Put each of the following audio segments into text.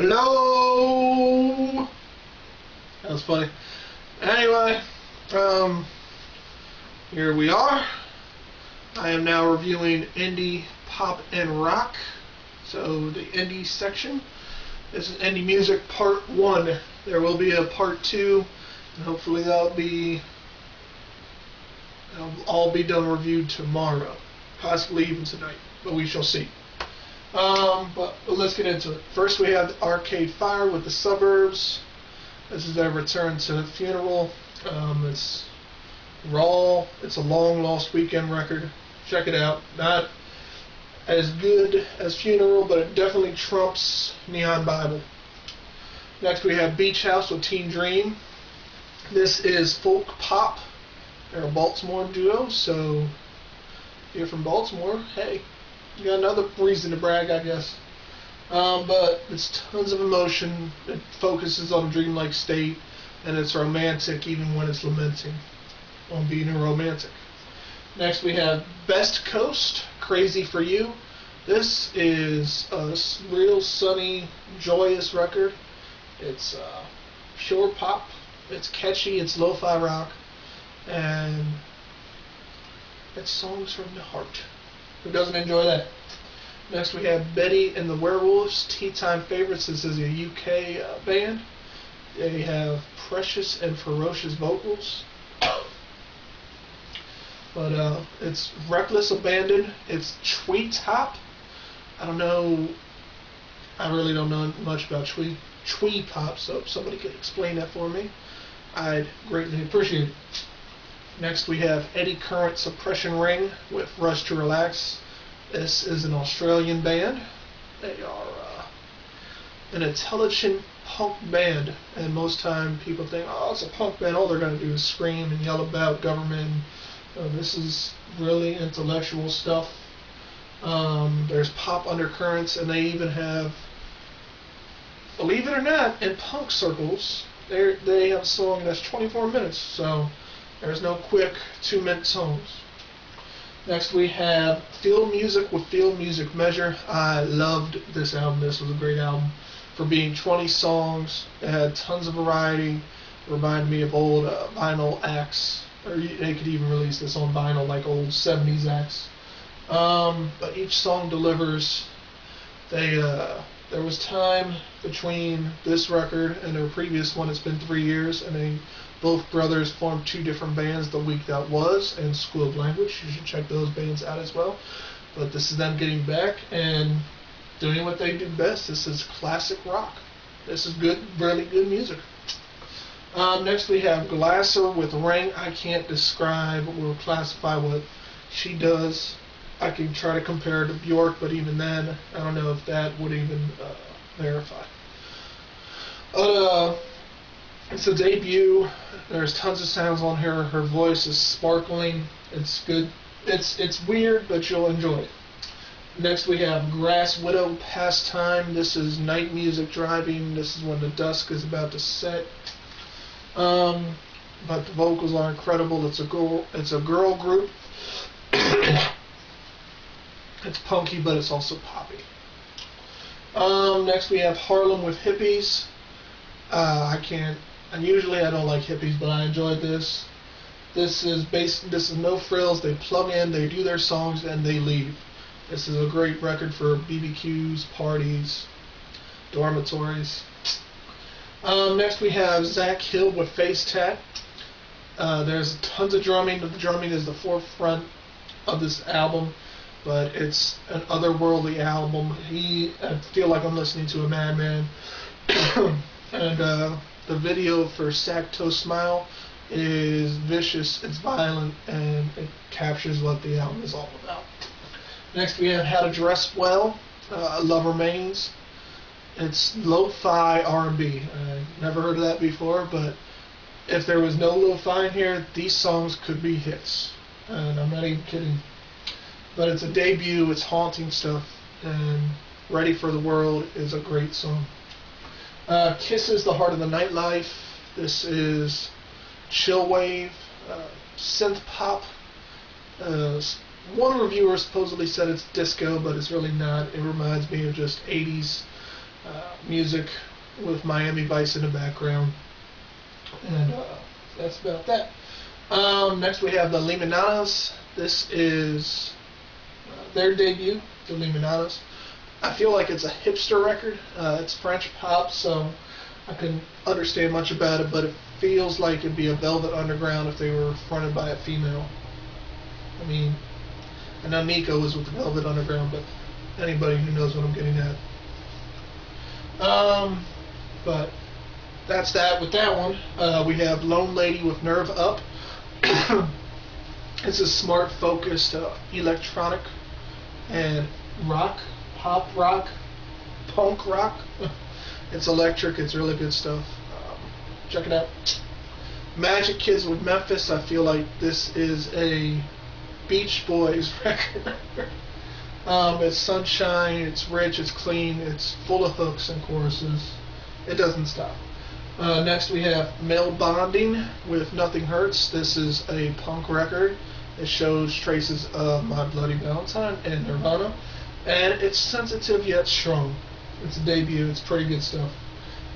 Hello. That was funny. Anyway, here we are. I am now reviewing indie pop and rock. So the indie section. This is indie music part 1. There will be a part 2, and hopefully that'll all be done reviewed tomorrow, possibly even tonight, but we shall see. But let's get into it. First, we have Arcade Fire with the Suburbs. This is their return to Funeral. It's raw. It's a long lost weekend record. Check it out. Not as good as Funeral, but it definitely trumps Neon Bible. Next, we have Beach House with Teen Dream. This is folk pop. They're a Baltimore duo, so if you're from Baltimore, hey, you got another reason to brag, I guess. But it's tons of emotion. It focuses on a dreamlike state, and it's romantic even when it's lamenting on being a romantic. Next, we have Best Coast, Crazy for You. This is a real sunny, joyous record. It's pure pop. It's catchy. It's lo-fi rock. And it's songs from the heart. Who doesn't enjoy that? Next, we have Eddy and the Werewolves, Teatime favorites. This is a UK band. They have precious and ferocious vocals. But it's Reckless Abandon. It's Twee Top. I don't know. I really don't know much about Twee Pop, so if somebody could explain that for me, I'd greatly appreciate it. Next, we have Eddy Current Supression Ring with Rush to Relax. This is an Australian band. They are an intelligent punk band, and most time people think, oh, it's a punk band, all they're going to do is scream and yell about government. This is really intellectual stuff. There's pop undercurrents, and they even have, believe it or not, in punk circles, they have a song that's 24 minutes, so there's no quick 2-minute songs. Next, we have Field Music with Field Music Measure. I loved this album. This was a great album for being 20 songs. It had tons of variety. It reminded me of old vinyl acts. Or they could even release this on vinyl like old 70s acts. But each song delivers. There was time between this record and their previous one. It's been 3 years, and both brothers formed 2 different bands the week that was, and School of Language. You should check those bands out as well. But this is them getting back and doing what they do best. This is classic rock. This is good, really good music. Next, we have Glasser with Ring. I can't describe or classify what she does. I can try to compare it to Bjork, but even then, I don't know if that would even verify. It's a debut. There's tons of sounds on here. Her voice is sparkling. It's good. It's weird, but you'll enjoy it. Next, we have Grass Widow Pastime. This is night music driving. This is when the dusk is about to set. But the vocals are incredible. It's a girl group. It's punky, but it's also poppy. Next, we have Harlem with Hippies. Usually I don't like Hippies, but I enjoyed this. This is no frills. They plug in, they do their songs, and they leave. This is a great record for BBQs, parties, dormitories. Next, we have Zach Hill with Face Tat. There's tons of drumming. The drumming is the forefront of this album, but it's an otherworldly album. I feel like I'm listening to a madman. And the video for Sack Toe Smile is vicious, it's violent, and it captures what the album is all about. Next, we have How to Dress Well, Love Remains. It's lo-fi R&B. I've never heard of that before, but if there was no lo-fi in here, these songs could be hits. And I'm not even kidding. But it's a debut, it's haunting stuff, and Ready for the World is a great song. Kisses, The Heart of the Nightlife. This is chill wave, synth pop. One reviewer supposedly said it's disco, but it's really not. It reminds me of just 80s music with Miami Vice in the background. And that's about that. Next we have the Limananas. This is their debut, the Limananas. I feel like it's a hipster record. It's French pop, so I couldn't understand much about it, but it feels like it'd be a Velvet Underground if they were fronted by a female. I mean, I know Nico was with the Velvet Underground, but anybody who knows what I'm getting at. But that's that with that one. We have Lonelady with Nerve Up. It's a smart, focused electronic and rock, pop rock, punk rock. It's electric. It's really good stuff. Check it out. Magic Kids with Memphis. I feel like this is a Beach Boys record. It's sunshine. It's rich. It's clean. It's full of hooks and choruses. It doesn't stop. Next we have Male Bonding with Nothing Hurts. This is a punk record. It shows traces of My Bloody Valentine and Nirvana. And it's sensitive yet strong. It's a debut. It's pretty good stuff.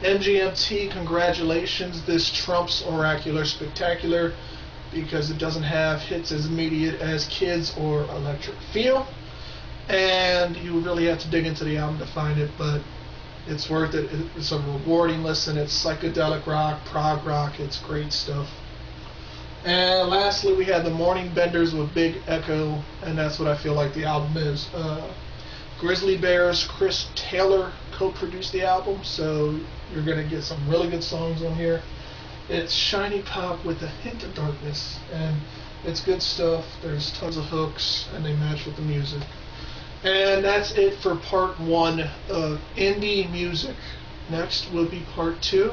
MGMT, congratulations. This trumps Oracular Spectacular because it doesn't have hits as immediate as Kids or Electric Feel. And you really have to dig into the album to find it, but it's worth it. It's a rewarding listen. It's psychedelic rock, prog rock. It's great stuff. And lastly, we had the Morning Benders with Big Echo, and that's what I feel like the album is. Grizzly Bear's Chris Taylor co-produced the album, so you're going to get some really good songs on here. It's shiny pop with a hint of darkness, and it's good stuff. There's tons of hooks, and they match with the music. And that's it for part 1 of indie music. Next will be part 2,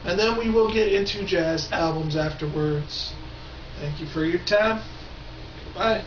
and then we will get into jazz albums afterwards. Thank you for your time. Goodbye.